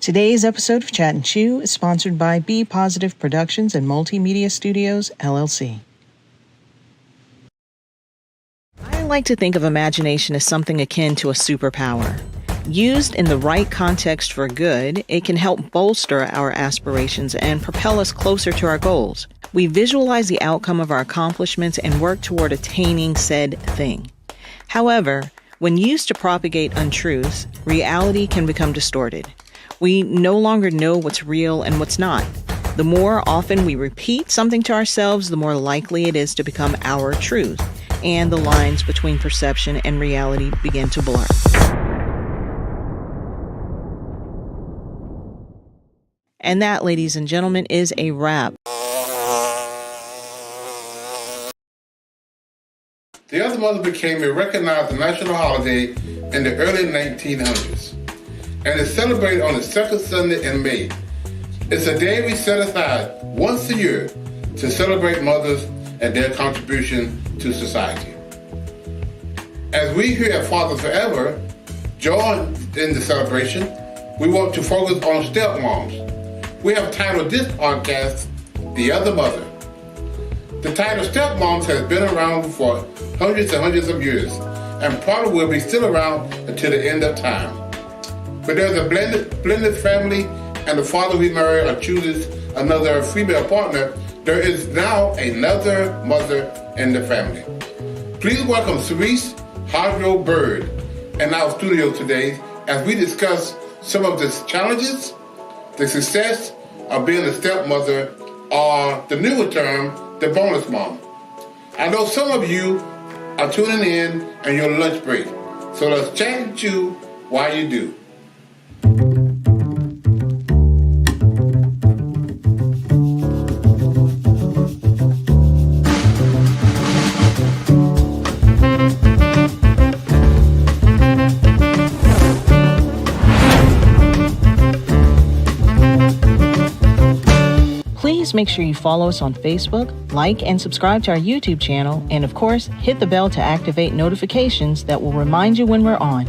Today's episode of Chat and Chew is sponsored by Be Positive Productions and Multimedia Studios, LLC. I like to think of imagination as something akin to a superpower. Used in the right context for good, it can help bolster our aspirations and propel us closer to our goals. We visualize the outcome of our accomplishments and work toward attaining said thing. However, when used to propagate untruths, reality can become distorted. We no longer know what's real and what's not. The more often we repeat something to ourselves, the more likely it is to become our truth, and the lines between perception and reality begin to blur. And that, ladies and gentlemen, is a wrap. The Other Mother became a recognized national holiday in the early 1900s and is celebrated on the second Sunday in May. It's a day we set aside once a year to celebrate mothers and their contribution to society. As we here at Fathers Forever join in the celebration, we want to focus on stepmoms. We have titled this podcast, The Other Mother. The title Stepmoms has been around for hundreds and hundreds of years and probably will be still around until the end of time. But there's a blended family, and the father remarries or chooses another female partner. There is now another mother in the family. Please welcome Sherice Hargrove-Byrd in our studio today as we discuss some of the challenges, the success of being a stepmother, or the newer term, the bonus mom. I know some of you are tuning in on your lunch break, so let's chat and chew while you do. Please make sure you follow us on Facebook, like and subscribe to our YouTube channel, and of course, hit the bell to activate notifications that will remind you when we're on.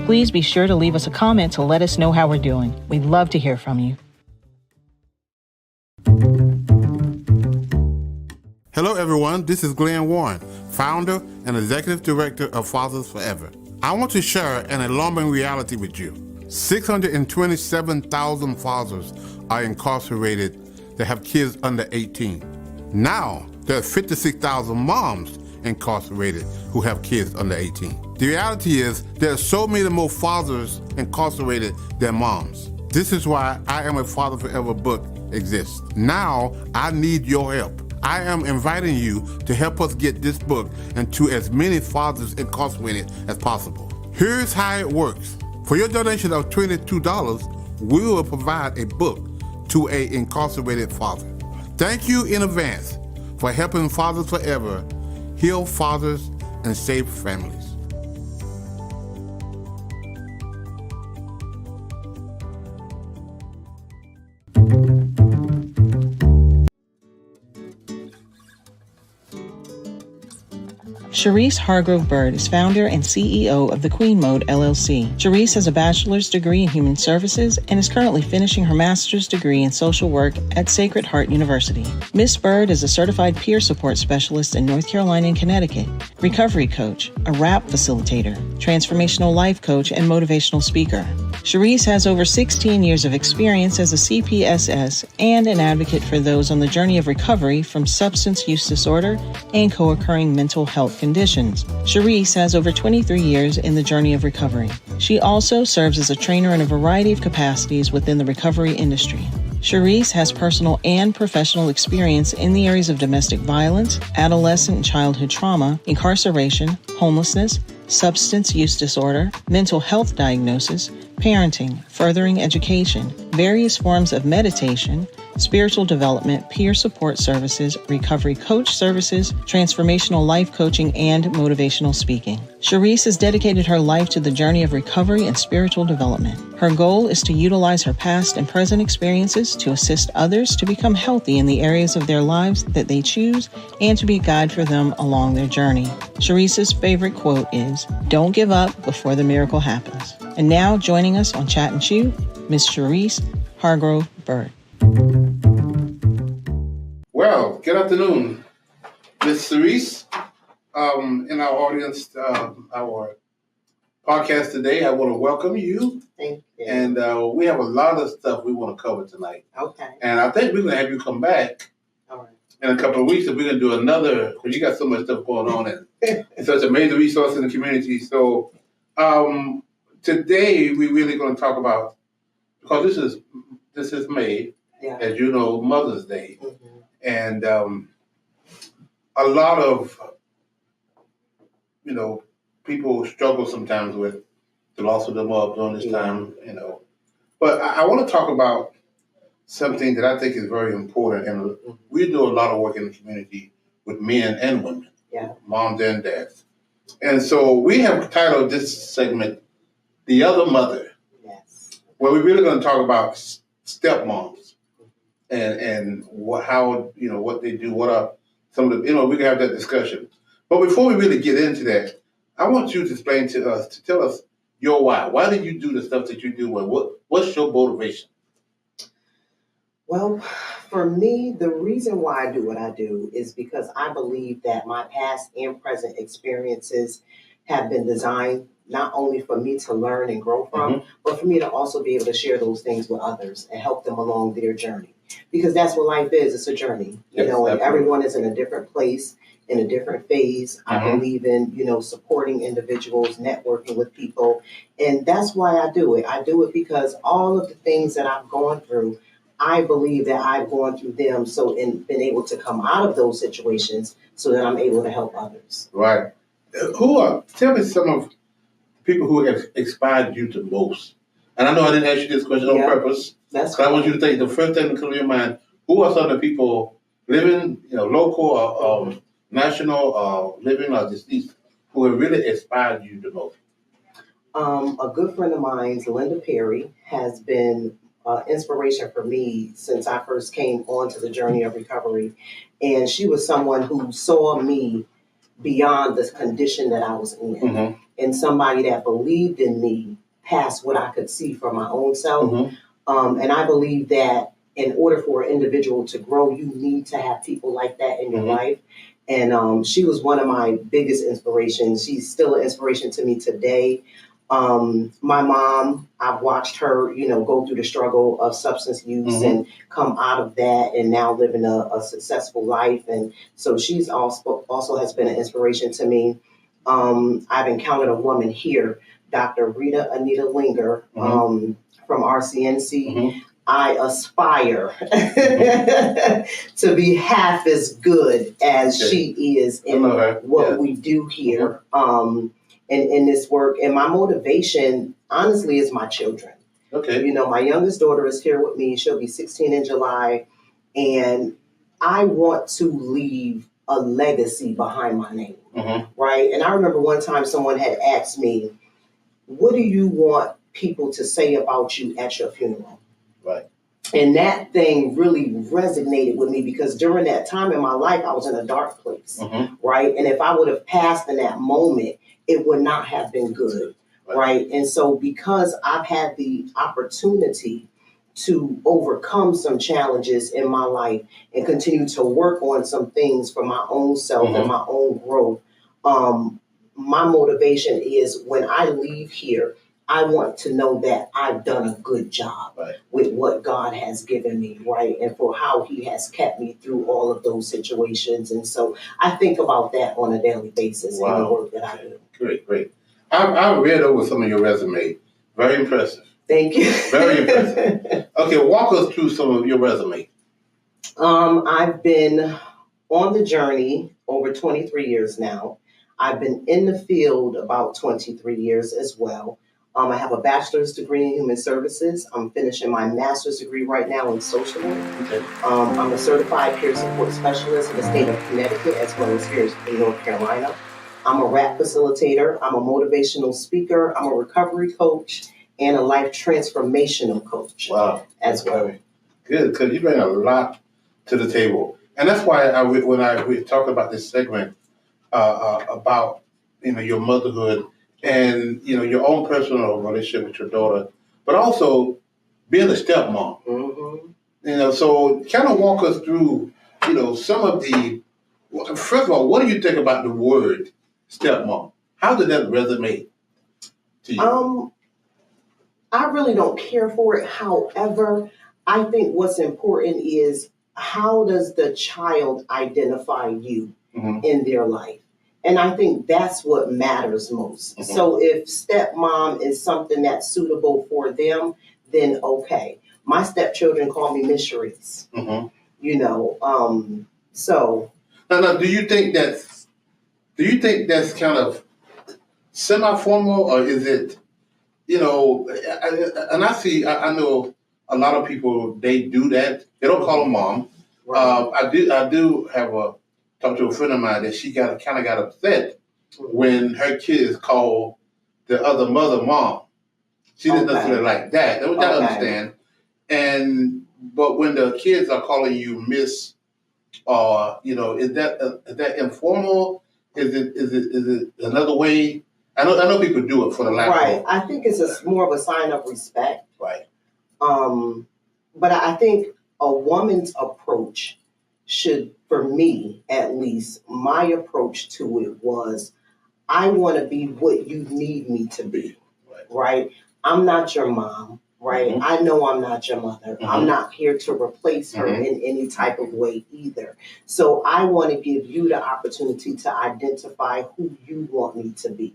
Please be sure to leave us a comment to let us know how we're doing. We'd love to hear from you. Hello everyone, this is Glenn Warren, founder and executive director of Fathers Forever. I want to share an alarming reality with you. 627,000 fathers are incarcerated that have kids under 18. Now, there are 56,000 moms incarcerated who have kids under 18. The reality is there are so many more fathers incarcerated than moms. This is why I Am a Father Forever book exists. Now, I need your help. I am inviting you to help us get this book into as many fathers incarcerated as possible. Here's how it works. For your donation of $22, we will provide a book to an incarcerated father. Thank you in advance for helping Fathers Forever heal fathers and save families. Sherice Hargrove-Byrd is founder and CEO of the Queen Mode, LLC. Sherice has a bachelor's degree in human services and is currently finishing her master's degree in social work at Sacred Heart University. Ms. Byrd is a certified peer support specialist in North Carolina and Connecticut, recovery coach, a RAP facilitator, transformational life coach, and motivational speaker. Sherice has over 16 years of experience as a CPSS and an advocate for those on the journey of recovery from substance use disorder and co-occurring mental health conditions. Sherice has over 23 years in the journey of recovery. She also serves as a trainer in a variety of capacities within the recovery industry. Sherice has personal and professional experience in the areas of domestic violence, adolescent and childhood trauma, incarceration, homelessness, substance use disorder, mental health diagnosis, parenting, furthering education, various forms of meditation, spiritual development, peer support services, recovery coach services, transformational life coaching, and motivational speaking. Sherice has dedicated her life to the journey of recovery and spiritual development. Her goal is to utilize her past and present experiences to assist others to become healthy in the areas of their lives that they choose and to be a guide for them along their journey. Sherice's favorite quote is, "Don't give up before the miracle happens." And now joining us on Chat and Chew, Miss Sherice Hargrove-Byrd. Well, good afternoon, Miss Sherice. In our audience, our podcast today, I want to welcome you. Thank you. And we have a lot of stuff we want to cover tonight. Okay. And I think we're going to have you come back All right. in a couple of weeks, and we're going to do another, because you got so much stuff going on, and it's such a major resource in the community. So today, we're really going to talk about, because this is May, Yeah. as you know, Mother's Day. Mm-hmm. And a lot of, people struggle sometimes with the loss of their mother during this time, But I want to talk about something that I think is very important. And we do a lot of work in the community with men and women, moms and dads. And so we have titled this segment, The Other Mother, where we're really going to talk about stepmoms and how what they do, what are some of the, we can have that discussion. But before we really get into that, I want you to explain to us, to tell us your why. Why do you do the stuff that you do, and what's your motivation? Well, for me, the reason why I do what I do is because I believe that my past and present experiences have been designed not only for me to learn and grow from, but for me to also be able to share those things with others and help them along their journey. Because that's what life is. It's a journey, Yes, and everyone is in a different place, in a different phase. I believe in, supporting individuals, networking with people. And that's why I do it. I do it because all of the things that I've gone through, I believe that I've gone through them and been able to come out of those situations so that I'm able to help others. Right. Tell me some of the people who have inspired you the most. And I know I didn't ask you this question on purpose. That's I want you to think the first thing that comes to your mind, who are some of the people living, local or national or living or deceased who have really inspired you the most? A good friend of mine, Linda Perry, has been inspiration for me since I first came onto the journey of recovery. And she was someone who saw me beyond the condition that I was in, and somebody that believed in me past what I could see for my own self. And I believe that in order for an individual to grow, you need to have people like that in your life. And she was one of my biggest inspirations. She's still an inspiration to me today. My mom, I've watched her, go through the struggle of substance use and come out of that and now living a successful life. And so she's also has been an inspiration to me. I've encountered a woman here, Dr. Rita Anita Linger, from RCNC. I aspire to be half as good as she is in what we do here. In this work. And my motivation, honestly, is my children. Okay. My youngest daughter is here with me. She'll be 16 in July. And I want to leave a legacy behind my name, right? And I remember one time someone had asked me, what do you want people to say about you at your funeral? Right. And that thing really resonated with me because during that time in my life, I was in a dark place, right? And if I would have passed in that moment, it would not have been good, right? And so because I've had the opportunity to overcome some challenges in my life and continue to work on some things for my own self and my own growth, my motivation is when I leave here, I want to know that I've done a good job with what God has given me, right? And for how he has kept me through all of those situations. And so I think about that on a daily basis in the work that I do. Great. I read over some of your resume. Very impressive. Thank you. Very impressive. Okay, walk us through some of your resume. I've been on the journey over 23 years now. I've been in the field about 23 years as well. I have a bachelor's degree in human services. I'm finishing my master's degree right now in social work. I'm a certified peer support specialist in the state of Connecticut as well as here in North Carolina. I'm a RAP facilitator. I'm a motivational speaker. I'm a recovery coach and a life transformational coach. Wow. As well. Good, because you bring a lot to the table. And that's why we talk about this segment about your motherhood and your own personal relationship with your daughter, but also being a stepmom. So kind of walk us through, some of the. First of all, what do you think about the word stepmom? How did that resonate to you? I really don't care for it. However, I think what's important is how does the child identify you in their life? And I think that's what matters most. So if stepmom is something that's suitable for them, then okay. My stepchildren call me Miss Sherice. So. Now, do you think that's kind of semi-formal, or is it, and I know a lot of people, they do that. They don't call them mom. Right. I do have talked to a friend of mine that she kind of got upset when her kids call the other mother mom. She didn't necessarily like that, which I understand. But when the kids are calling you Miss, is that informal? Is it another way? I know people do it for the lack of. Right. I think it's more of a sign of respect. Right. But I think a woman's approach should, for me at least, my approach to it was, I want to be what you need me to be. Right? I'm not your mom. Right? I know I'm not your mother. I'm not here to replace her in any type of way either. So I want to give you the opportunity to identify who you want me to be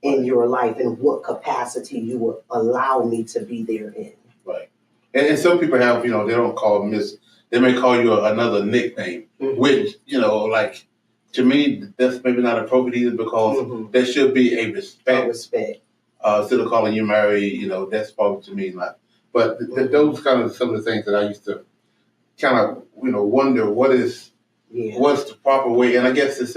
in your life and what capacity you will allow me to be there in. Right. And some people have, they don't call Miss, they may call you another nickname, which, like, to me, that's maybe not appropriate either, because there should be a respect. Instead of calling you Mary, that's probably to me not. But those kind of some of the things that I used to kind of, wonder what's the proper way. And I guess it's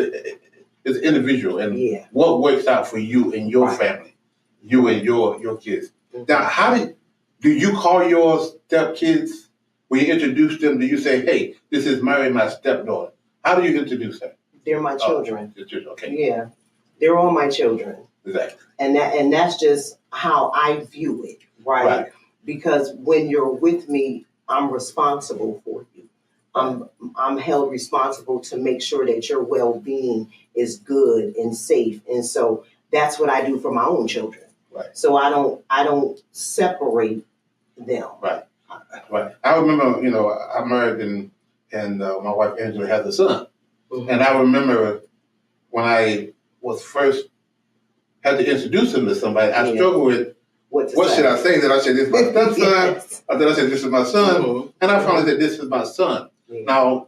individual and what works out for you and your family, you and your kids. Now, do you call your stepkids when you introduce them? Do you say, "Hey, this is Mary, my stepdaughter"? How do you introduce her? They're my children. Okay. Yeah, they're all my children. Exactly. And that's just how I view it, right? Because when you're with me, I'm responsible for you. I'm held responsible to make sure that your well-being is good and safe. And so that's what I do for my own children. Right. So I don't separate them. Right. I remember, I'm married and my wife Angela has a son. And I remember when I was first had to introduce him to somebody, I struggled with what should I say? Did I say this is my stepson? Or did I say this is my son? And I finally said this is my son. Now,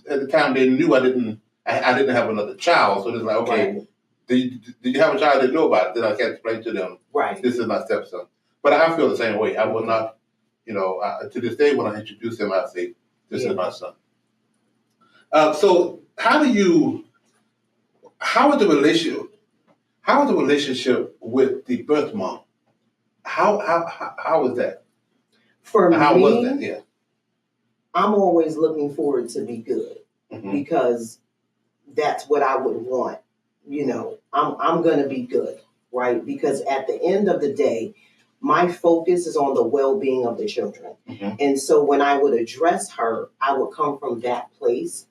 at the time they knew I didn't have another child, so it's like, okay, did you have a child I didn't know about it? Then I can't explain to them, this is my stepson. But I feel the same way. I will not, to this day when I introduce him, I say, this is my son. So how is the relationship with the birth mom? How was that? For me, how was that? Yeah. I'm always looking forward to be good because that's what I would want. I'm going to be good, right? Because at the end of the day, my focus is on the well-being of the children. And so when I would address her, I would come from that place.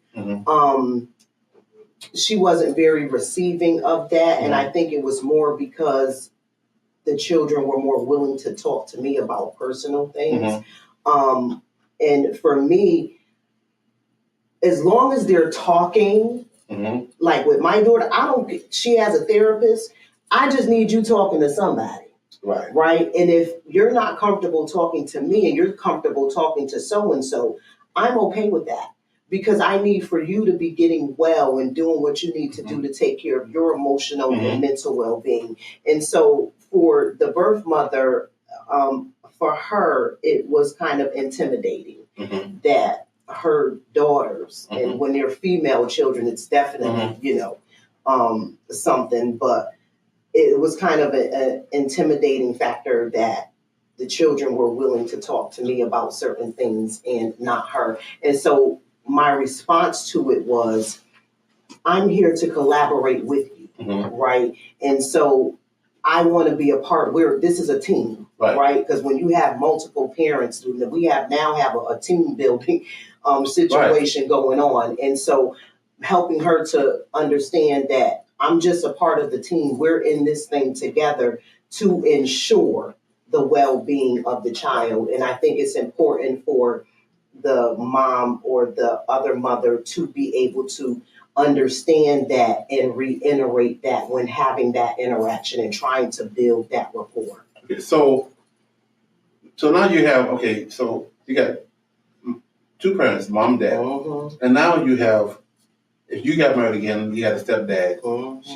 She wasn't very receiving of that. And I think it was more because the children were more willing to talk to me about personal things. And for me, as long as they're talking, like with my daughter, she has a therapist. I just need you talking to somebody. Right. And if you're not comfortable talking to me and you're comfortable talking to so-and-so, I'm okay with that. Because I need for you to be getting well and doing what you need to do to take care of your emotional and mental well-being. And so for the birth mother, for her, it was kind of intimidating that her daughters, and when they're female children, it's definitely, something, but it was kind of an intimidating factor that the children were willing to talk to me about certain things and not her. And so my response to it was, I'm here to collaborate with you, right? And so I want to be a part. This is a team, right? Because when you have multiple parents, we now have a team building situation going on, and so helping her to understand that I'm just a part of the team. We're in this thing together to ensure the well-being of the child, and I think it's important for the mom or the other mother to be able to understand that and reiterate that when having that interaction and trying to build that rapport. Okay, so now you have, so you got two parents, mom and dad, and now you have, if you got married again, you got a stepdad.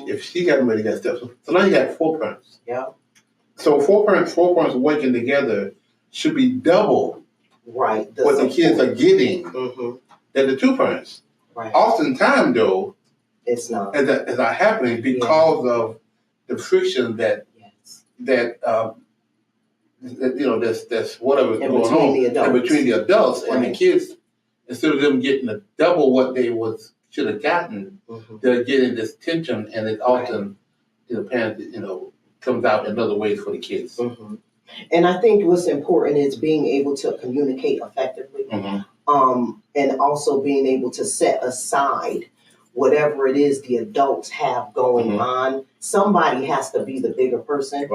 If she got married, you got a stepson. So now you got four parents. Yeah. So four parents working together should be double what the kids are getting than the two parents. Right. Oftentimes, though, it's not. It's not happening because of the friction that that's whatever's going on between the adults and the kids. Instead of them getting a double what they should have gotten, they're getting this tension, and it often, comes out in other ways for the kids. And I think what's important is being able to communicate effectively, and also being able to set aside whatever it is the adults have going on. Somebody has to be the bigger person,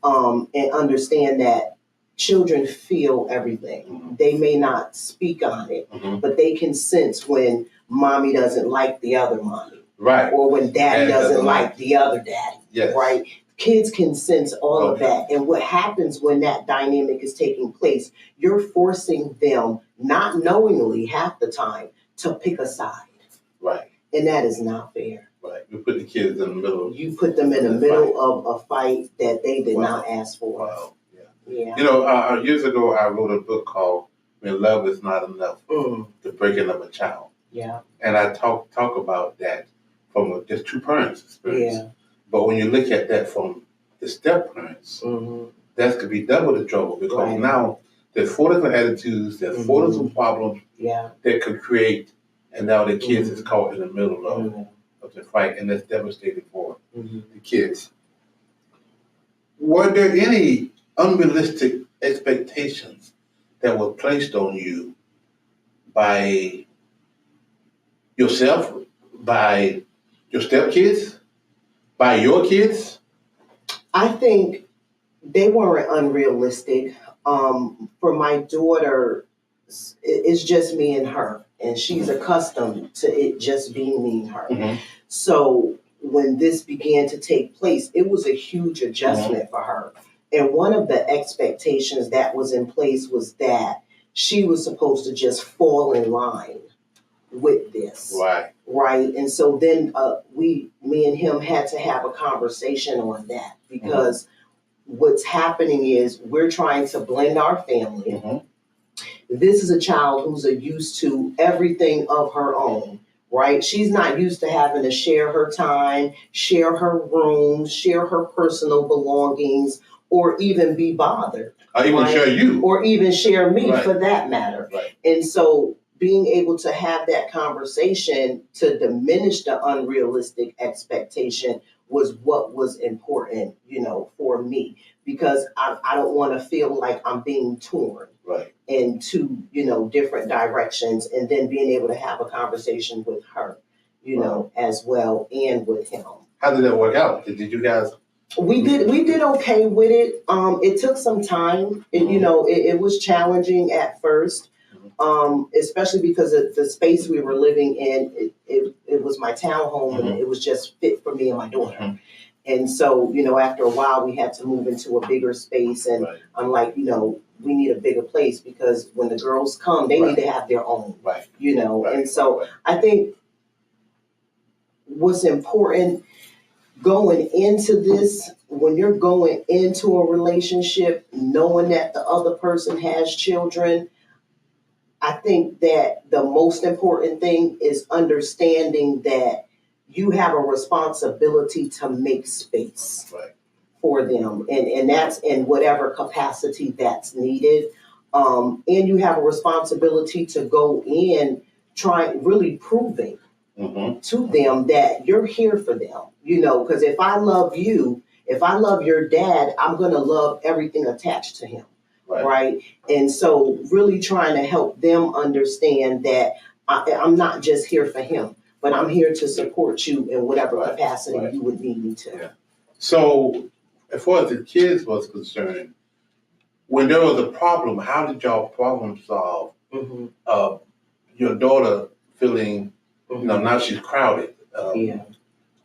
and understand that children feel everything. They may not speak on it, but they can sense when mommy doesn't like the other mommy, or when daddy doesn't like the other daddy, right? Kids can sense all of that. And what happens when that dynamic is taking place, you're forcing them, not knowingly half the time, to pick a side. Right. And that is not fair. Right. You put the kids in the middle. You put them in the middle of a fight that they did not ask for. Wow. Yeah. Years ago, I wrote a book called When Love Is Not Enough, The Breaking of a Child. Yeah. And I talk about that from just two parents' experience. Yeah. But when you look at that from the step parents, that could be double the trouble, because now there's four different attitudes, there's four different problems that could create, and now the kids is caught in the middle of the fight, and that's devastating for the kids. Were there any unrealistic expectations that were placed on you by yourself, by your stepkids, by your kids? I think they weren't unrealistic. For my daughter, it's just me and her, and she's accustomed to it just being me and her. So when this began to take place, it was a huge adjustment for her. And one of the expectations that was in place was that she was supposed to just fall in line with this. Right. And so then me and him had to have a conversation on that, because what's happening is we're trying to blend our family. This is a child who's used to everything of her own, right? She's not used to having to share her time, share her room, share her personal belongings, or even be bothered. Or even share you. Or even share me, for that matter. And so being able to have that conversation to diminish the unrealistic expectation was what was important, for me, because I don't want to feel like I'm being torn in two, different directions, and then being able to have a conversation with her, as well, and with him. How did that work out? Did you guys? We did okay with it. It took some time. It was challenging at first. Especially because of the space we were living in, it was my townhome, and it was just fit for me and my daughter. And so, after a while, we had to move into a bigger space. And I'm like, we need a bigger place, because when the girls come, they need to have their own, And so I think what's important going into this, when you're going into a relationship, knowing that the other person has children, I think that the most important thing is understanding that you have a responsibility to make space for them. And that's in whatever capacity that's needed. And you have a responsibility to go in really proving to them that you're here for them. Because if I love you, If I love your dad, I'm going to love everything attached to him. Right. And so really trying to help them understand that I'm not just here for him, but I'm here to support you in whatever capacity you would need me to. Yeah. So as far as the kids was concerned, when there was a problem, how did y'all problem solve? Your daughter feeling, now she's crowded.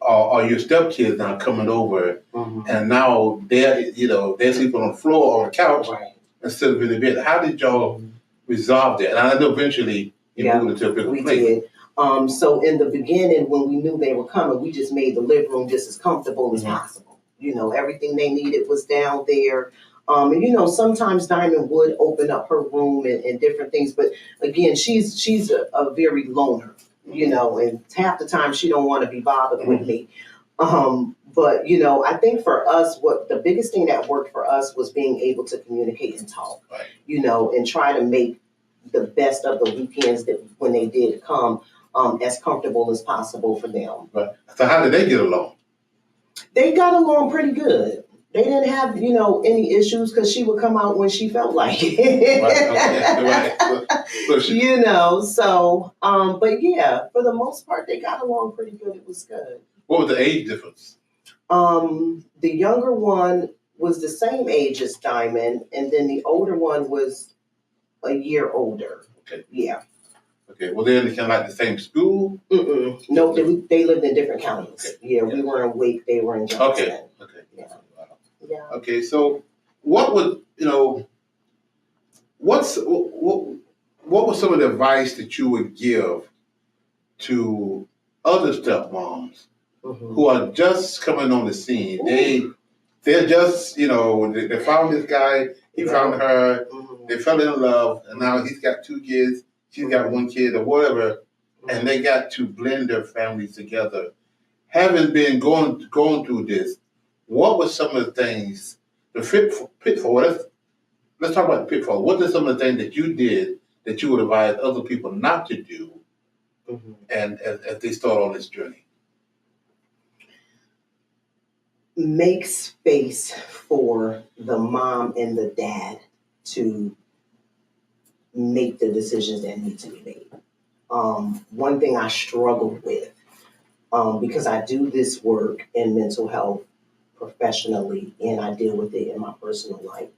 Or your stepkids now coming over, and now they're sleeping on the floor or on the couch instead of in the bed. How did y'all resolve that? And I know eventually you moved into a bigger place. We did. So in the beginning, when we knew they were coming, we just made the living room just as comfortable as possible. Everything they needed was down there. And sometimes Diamond would open up her room and different things, but again, she's a very loner. And half the time she don't want to be bothered with me. But I think for us, what the biggest thing that worked for us was being able to communicate and talk, and try to make the best of the weekends that when they did come, as comfortable as possible for them. Right. So how did they get along? They got along pretty good. They didn't have, any issues because she would come out when she felt like it. But yeah, for the most part, they got along pretty good. It was good. What was the age difference? The younger one was the same age as Diamond, and then the older one was a year older. Okay. Yeah. Okay. Well, they kind of like the same school? No, they lived in different counties. Okay. Yeah, we were in Wake, they were in Johnson. Okay. Yeah. Yeah. Okay, so what would what was some of the advice that you would give to other stepmoms who are just coming on the scene? They're just they found this guy, he found her, they fell in love, and now he's got 2 kids, she's got 1 kid, or whatever, and they got to blend their families together. Having been going through this, what were some of the things, the pitfall? Let's talk about the pitfall. What are some of the things that you did that you would advise other people not to do, and as they start on this journey? Make space for the mom and the dad to make the decisions that need to be made. One thing I struggle with, because I do this work in mental health professionally, and I deal with it in my personal life.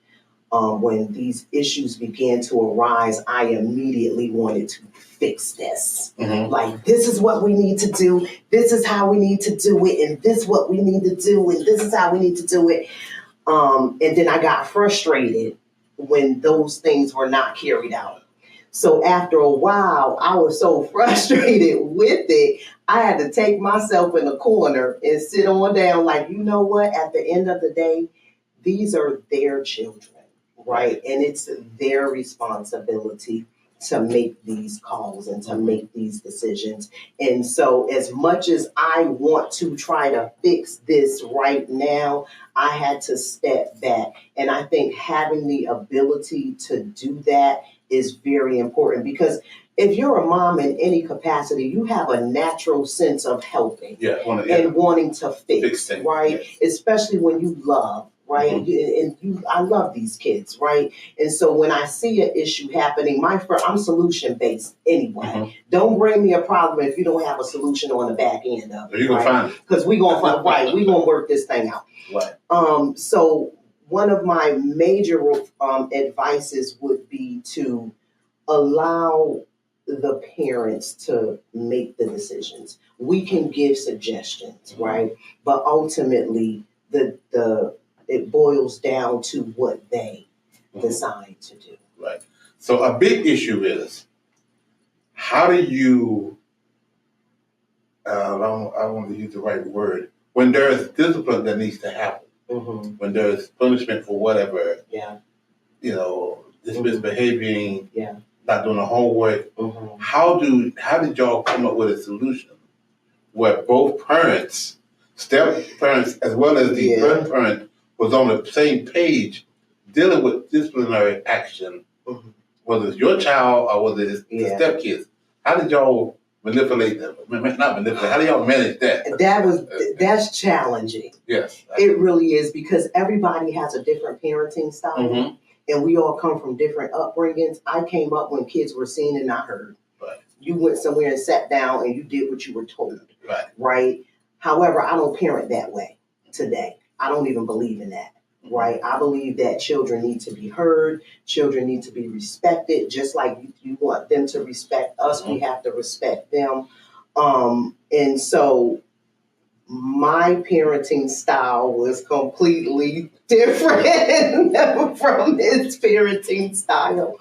When these issues began to arise, I immediately wanted to fix this. Like, this is what we need to do. This is how we need to do it. And this is what we need to do. And this is how we need to do it. And then I got frustrated when those things were not carried out. So after a while, I was so frustrated with it, I had to take myself in a corner and sit on down like, you know what? At the end of the day, these are their children, right? And it's their responsibility to make these calls and to make these decisions. And so as much as I want to try to fix this right now, I had to step back. And I think having the ability to do that is very important, because if you're a mom in any capacity, you have a natural sense of helping and wanting to fix things, right? Yes. Especially when you love, right? I love these kids, right? And so when I see an issue happening, I'm solution based anyway. Don't bring me a problem if you don't have a solution on the back end of it. You're gonna find it. Because we're gonna find we're gonna work this thing out. Right. So one of my major advices would be to allow the parents to make the decisions. We can give suggestions, right? But ultimately, it boils down to what they decide to do. Right. So a big issue is, how do you, I want to use the right word, when there's discipline that needs to happen, when there's punishment for whatever, misbehaving, not doing the homework, how did y'all come up with a solution where both parents, step parents as well as the third parent, was on the same page dealing with disciplinary action, whether it's your child or whether it's the stepkids? How did y'all manipulate them? Not manipulate. How do y'all manage that? That's challenging. Yes. It really is, because everybody has a different parenting style. Mm-hmm. And we all come from different upbringings. I came up when kids were seen and not heard. Right. You went somewhere and sat down and you did what you were told. Right. Right. However, I don't parent that way today. I don't even believe in that. Right. I believe that children need to be heard. Children need to be respected. Just like you want them to respect us, we have to respect them. And so my parenting style was completely different from his parenting style,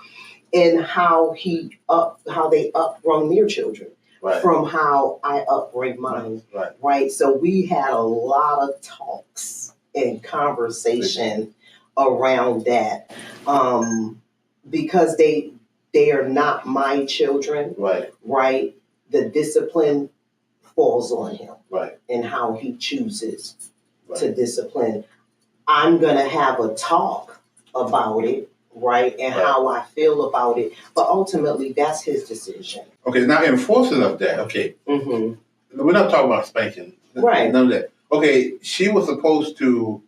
and how they upbring their children, right, from how I upbring mine. Right. So we had a lot of talks and conversation around that, because they are not my children. Right. Right. The discipline falls on him. Right. And how he chooses to discipline. I'm going to have a talk about it, right, and how I feel about it. But ultimately, that's his decision. Okay, now enforcing of that, okay. Mm-hmm. We're not talking about spanking. Right. None of that. Okay, she was supposed to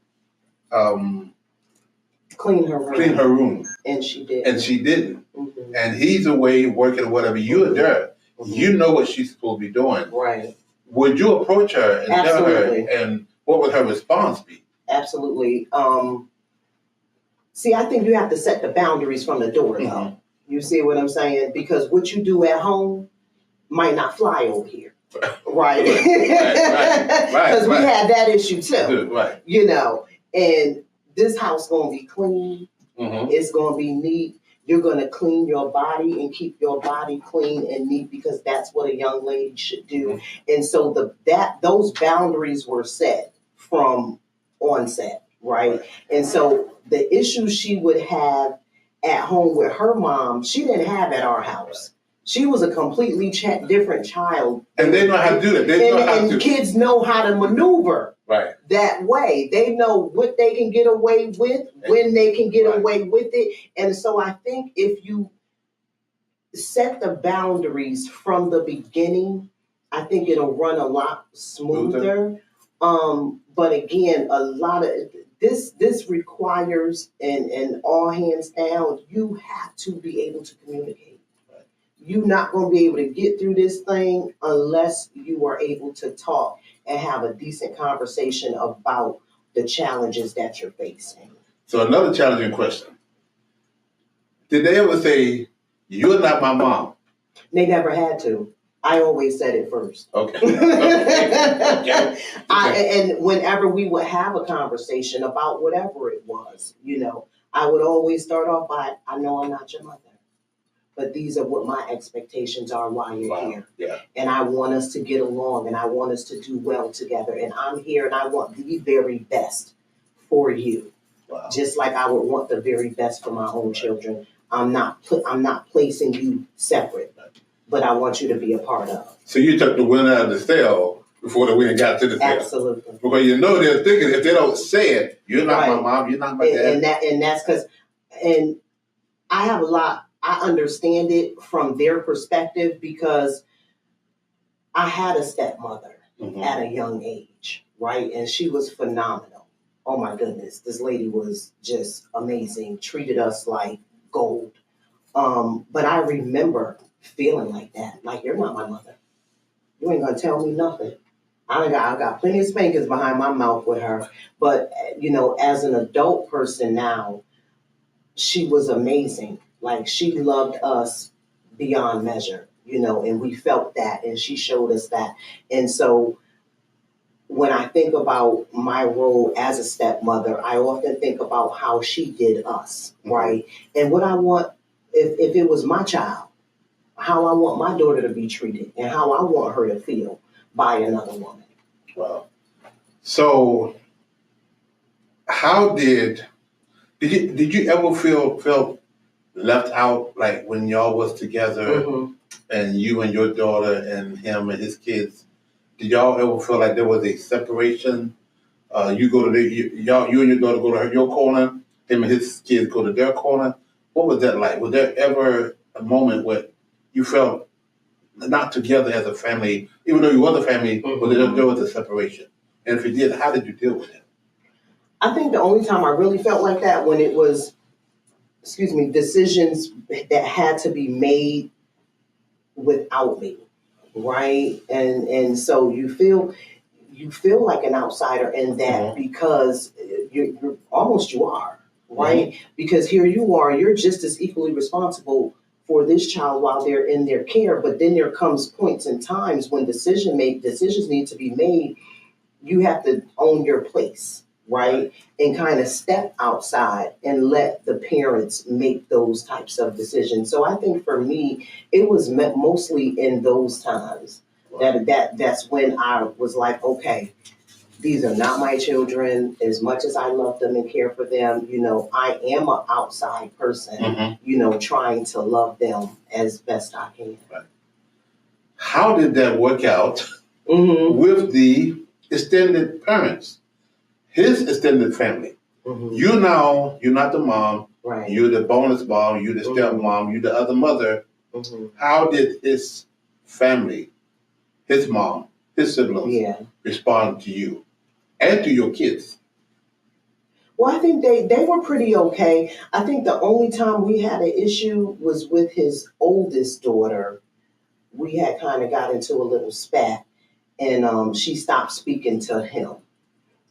clean her room. And she didn't. Mm-hmm. And he's away working or whatever. You're there. Mm-hmm. You know what she's supposed to be doing. Right. Would you approach her and tell her, and what would her response be? Absolutely. See, I think you have to set the boundaries from the door, though. You see what I'm saying? Because what you do at home might not fly over here. Right. Because we had that issue too. Right. You know, and this house going to be clean. Mm-hmm. It's going to be neat. You're going to clean your body and keep your body clean and neat, because that's what a young lady should do. Mm-hmm. And so those boundaries were set from onset, right? And so the issues she would have at home with her mom, she didn't have at our house. She was a completely different child. And they know how to do that. And kids know how to maneuver that way. They know what they can get away with, when they can get away with it. And so I think if you set the boundaries from the beginning, I think it'll run a lot smoother. But again, a lot of this requires, and all hands down, you have to be able to communicate. You're not going to be able to get through this thing unless you are able to talk and have a decent conversation about the challenges that you're facing. So another challenging question. Did they ever say, "You're not my mom"? They never had to. I always said it first. Okay. And whenever we would have a conversation about whatever it was, you know, I would always start off by, I know I'm not your mother, but these are what my expectations are while you're here. Yeah. And I want us to get along, and I want us to do well together. And I'm here, and I want the very best for you. Wow. Just like I would want the very best for my own children. I'm not placing you separate, but I want you to be a part of. So you took the wind out of the sail before the wind got to the sail. Absolutely. Because you know they're thinking, if they don't say it, you're not my mom, you're not my dad. And that's because, and I have a lot. I understand it from their perspective, because I had a stepmother at a young age, right? And she was phenomenal. Oh my goodness, this lady was just amazing, treated us like gold. But I remember feeling like that, like, you're not my mother. You ain't gonna tell me nothing. I got plenty of spankings behind my mouth with her. But, you know, as an adult person now, she was amazing. Like, she loved us beyond measure, you know, and we felt that, and she showed us that. And so when I think about my role as a stepmother, I often think about how she did us, right? And what I want, if it was my child, how I want my daughter to be treated, and how I want her to feel by another woman. Wow. So how did you ever feel left out, like when y'all was together and you and your daughter and him and his kids? Did y'all ever feel like there was a separation? You and your daughter go to your corner, him and his kids go to their corner. What was that like? Was there ever a moment where you felt not together as a family, even though you were a family, but there was a separation? And if you did, how did you deal with it? I think the only time I really felt like that when it was, decisions that had to be made without me, right? And so you feel like an outsider in that because you're almost you are, right? Because here you are, you're just as equally responsible for this child while they're in their care, but then there comes points and times when decisions need to be made. You have to own your place, right? And kind of step outside and let the parents make those types of decisions. So I think for me, it was mostly in those times that's when I was like, okay, these are not my children. As much as I love them and care for them, I am an outside person, trying to love them as best I can. Right. How did that work out with the extended parents, his extended family? You're not the mom, right? You're the bonus mom, you're the stepmom, you're the other mother. How did his family, his mom, his siblings respond to you and to your kids? Well, I think they were pretty okay. I think the only time we had an issue was with his oldest daughter. We had kind of got into a little spat, and she stopped speaking to him.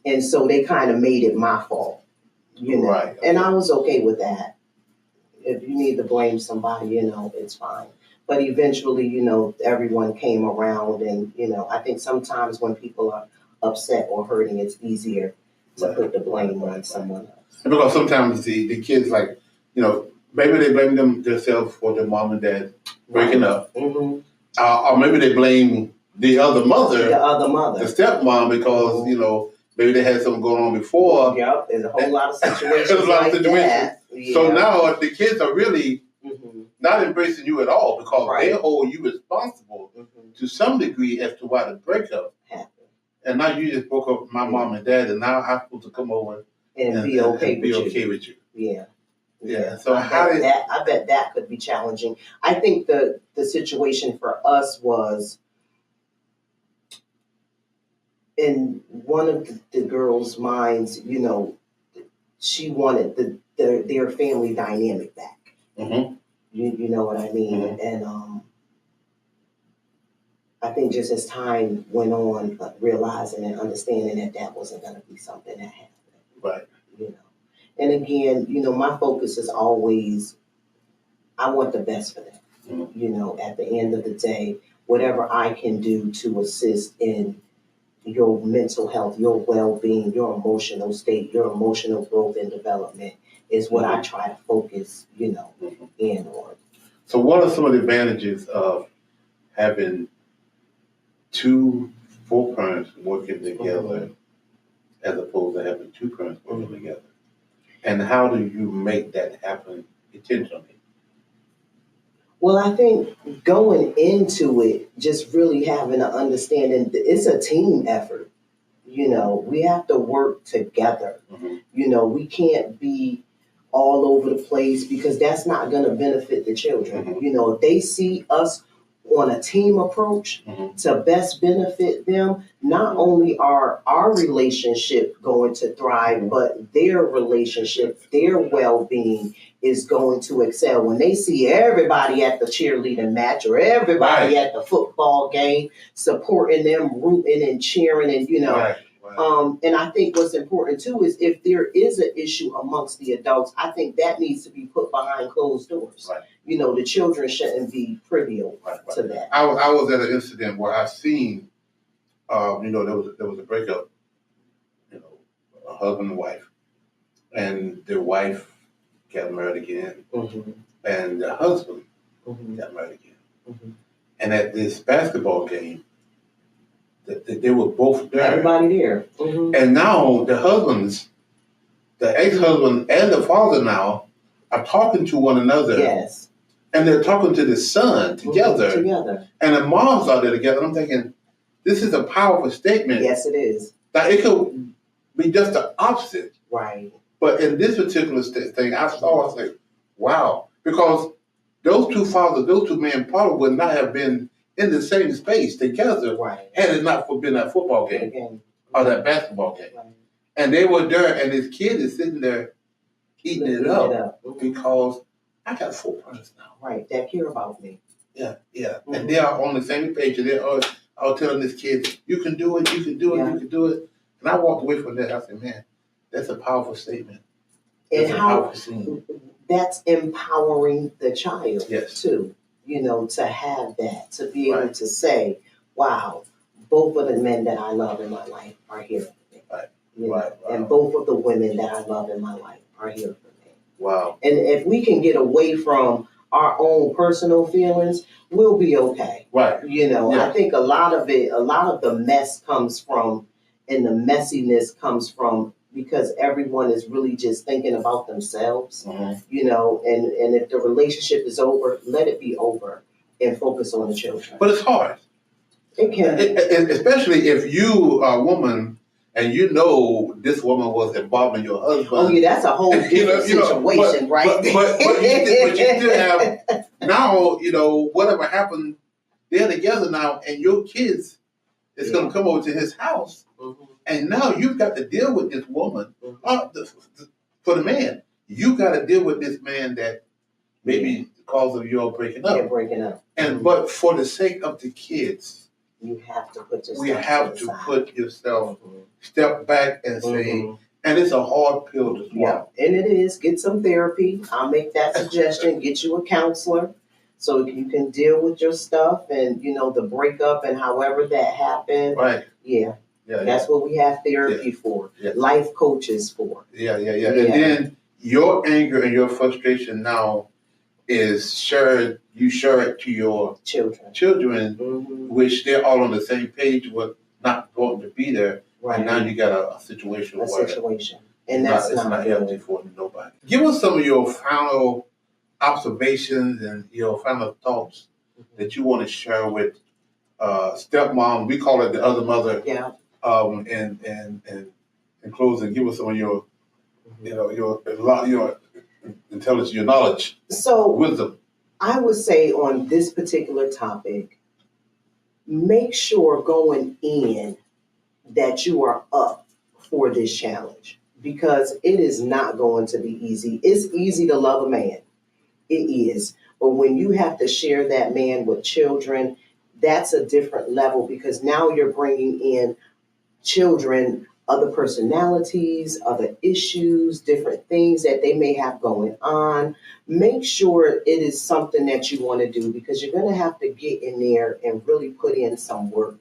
And so they kind of made it my fault, Right. Okay. And I was okay with that. If you need to blame somebody, it's fine. But eventually, everyone came around, and, I think sometimes when people are upset or hurting, it's easier to put the blame on someone else. And because sometimes the kids, like, maybe they blame themselves for their mom and dad breaking up. Or maybe they blame the other mother. The stepmom, because, maybe they had something going on before. Yep, there's a whole lot of situations that. Yeah. So now the kids are really not embracing you at all because they hold you responsible to some degree as to why the breakup happened. And now you just broke up with my mom and dad, and now I'm supposed to come over and be okay with you. Yeah. Yeah. So I bet that could be challenging. I think the situation for us was, in one of the girls' minds, she wanted their family dynamic back. You know what I mean? And I think just as time went on, realizing and understanding that wasn't going to be something that happened. Right. And again, my focus is always, I want the best for them. At the end of the day, whatever I can do to assist in your mental health, your well-being, your emotional state, your emotional growth and development is what I try to focus, in on. So what are some of the advantages of having two full parents working together as opposed to having two parents working together? And how do you make that happen intentionally? Well, I think going into it, just really having an understanding, it's a team effort. We have to work together. We can't be all over the place because that's not going to benefit the children. If they see us on a team approach to best benefit them, not only are our relationship going to thrive, but their relationship, their well-being is going to excel. When they see everybody at the cheerleading match or everybody at the football game supporting them, rooting and cheering, and and I think what's important too is if there is an issue amongst the adults, I think that needs to be put behind closed doors. The children shouldn't be privy to that. I was at an incident where I seen, there was a breakup, a husband and wife, and their wife got married again, and the husband got married again. And at this basketball game, they were both there. Everybody there. And now the ex-husband and the father now are talking to one another. Yes. And they're talking to the son together. And the moms are there together. I'm thinking, this is a powerful statement. Yes, it is. That it could be just the opposite. Right. But in this particular thing, I was like, wow. Because those two fathers, those two men probably would not have been in the same space together, Right. had it not been that football game Again. or that basketball game. Right. And they were there, and this kid is sitting there eating it up because I got 4 brothers now. Right, that care about me. Yeah. And they are on the same page, and they're all telling this kid, you can do it, you can do it, you can do it. And I walked away from that. I said, man, that's a powerful statement. And how that's empowering the child too, to have that, to be able to say, wow, both of the men that I love in my life are here for me. Right. And both of the women that I love in my life are here for me. Wow. And if we can get away from our own personal feelings, we'll be okay. Right. I think a lot of the mess comes from, and the messiness comes from, because everyone is really just thinking about themselves, and if the relationship is over, let it be over and focus on the children. But it's hard. It can be. Especially if you are a woman and this woman was involved in your husband. Oh yeah, that's a whole different situation, right? But you still have now, whatever happened, they're together now, and your kids is going to come over to his house. And now you've got to deal with this woman. For the man, you got to deal with this man that maybe because of your breaking up. Yeah, breaking up. But for the sake of the kids, you have to put yourself. We have to put yourself, step back and say, and it's a hard pill to swallow. Yeah, and it is. Get some therapy. I'll make that suggestion. Get you a counselor so you can deal with your stuff and the breakup and however that happened. Right. Yeah. That's what we have therapy for. Life coaches for. Yeah. And then your anger and your frustration now is shared. You share it to your children, which they're all on the same page with not going to be there. Right. And now you got a situation and that's not healthy for nobody. Give us some of your final observations and your final thoughts that you want to share with stepmom. We call it the other mother. Yeah. And in closing, give us some of your intelligence, your knowledge, wisdom. I would say on this particular topic, make sure going in that you are up for this challenge, because it is not going to be easy. It's easy to love a man. It is. But when you have to share that man with children, that's a different level, because now you're bringing in children, other personalities, other issues, different things that they may have going on. Make sure it is something that you want to do, because you're going to have to get in there and really put in some work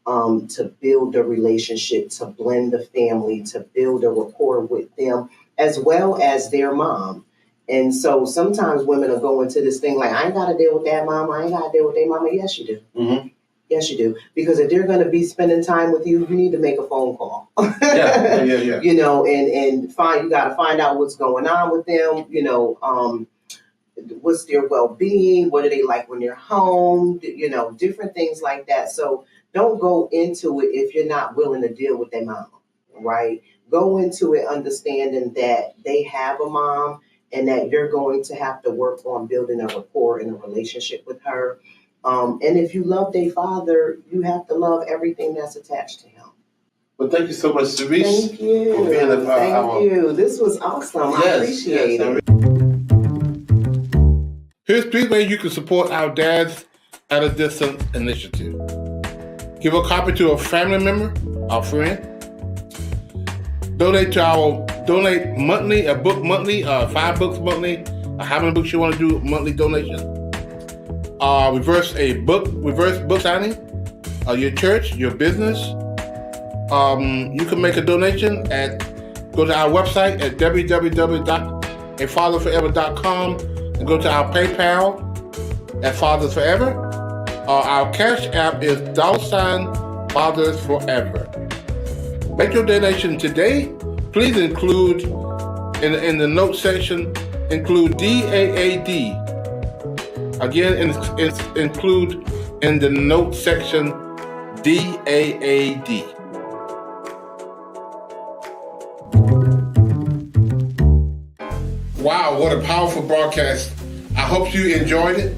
to build a relationship, to blend the family, to build a rapport with them, as well as their mom. And so sometimes women are going to this thing like, I ain't got to deal with that mama, I ain't got to deal with their mama. Yes, you do. Mm-hmm. Yes, you do. Because if they're going to be spending time with you, you need to make a phone call. Yeah. And you got to find out what's going on with them. What's their well-being? What are they like when they're home? Different things like that. So don't go into it if you're not willing to deal with their mom, right? Go into it understanding that they have a mom and that you're going to have to work on building a rapport and a relationship with her. And if you love their father, you have to love everything that's attached to him. Well, thank you so much, Sherice. Thank you. Thank you. This was awesome. I appreciate it. Here's 3 ways you can support our Dads at a Distance initiative. Give a copy to a family member, a friend. Donate monthly, a book monthly, 5 books monthly, how many books you want to do monthly donation. Reverse book signing, your church, your business. You can make a donation go to our website at www.afatherforever.com and go to our PayPal at Fathers Forever. Our Cash App is $Fathers Forever. Make your donation today. Please include in the note section, include DAAD. Again, include in the note section DAAD. Wow, what a powerful broadcast. I hope you enjoyed it.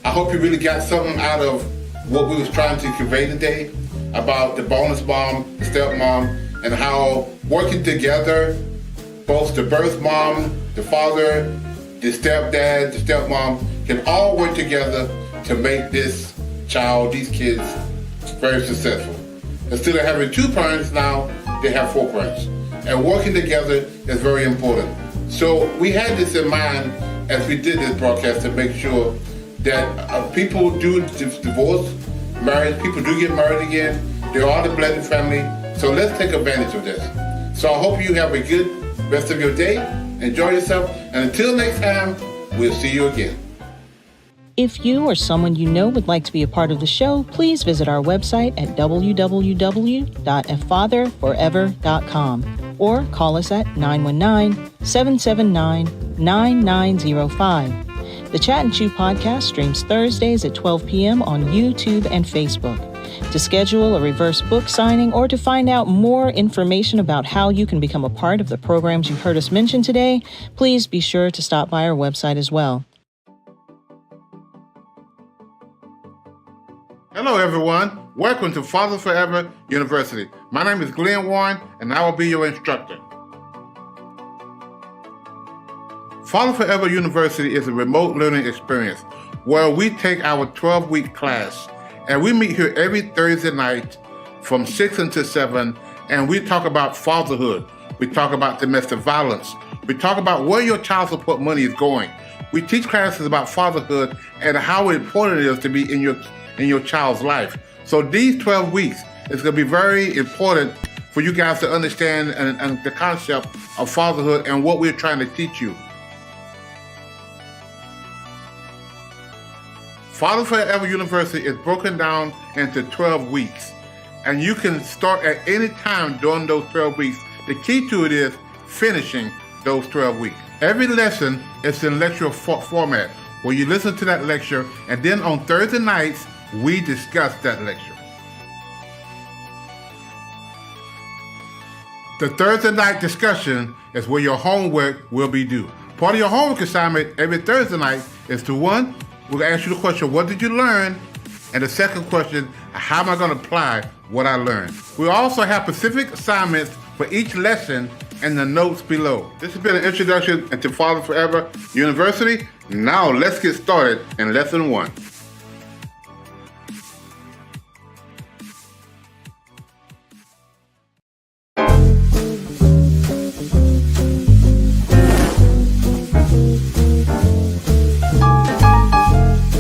I hope you really got something out of what we was trying to convey today about the bonus mom, the stepmom, and how working together, both the birth mom, the father, the stepdad, the stepmom, can all work together to make this child, these kids, very successful. Instead of having 2 parents now, they have 4 parents. And working together is very important. So we had this in mind as we did this broadcast to make sure that people do divorce, marriage, people do get married again. They are the blended family. So let's take advantage of this. So I hope you have a good rest of your day. Enjoy yourself. And until next time, we'll see you again. If you or someone you know would like to be a part of the show, please visit our website at www.afatherforever.com or call us at 919-779-9905. The Chat and Chew podcast streams Thursdays at 12 p.m. on YouTube and Facebook. To schedule a reverse book signing or to find out more information about how you can become a part of the programs you heard us mention today, please be sure to stop by our website as well. Hello, everyone. Welcome to Father Forever University. My name is Glenn Warren, and I will be your instructor. Father Forever University is a remote learning experience where we take our 12-week class, and we meet here every Thursday night from 6 until 7, and we talk about fatherhood. We talk about domestic violence. We talk about where your child support money is going. We teach classes about fatherhood and how important it is to be in your child's life. So these 12 weeks is going to be very important for you guys to understand and the concept of fatherhood and what we're trying to teach you. Father Forever University is broken down into 12 weeks, and you can start at any time during those 12 weeks. The key to it is finishing those 12 weeks. Every lesson is in lecture format, where you listen to that lecture, and then on Thursday nights, we discuss that lecture. The Thursday night discussion is where your homework will be due. Part of your homework assignment every Thursday night is to, 1, we're going to ask you the question, what did you learn? And the second question, how am I going to apply what I learned? We also have specific assignments for each lesson in the notes below. This has been an introduction into Father Forever University. Now let's get started in lesson 1.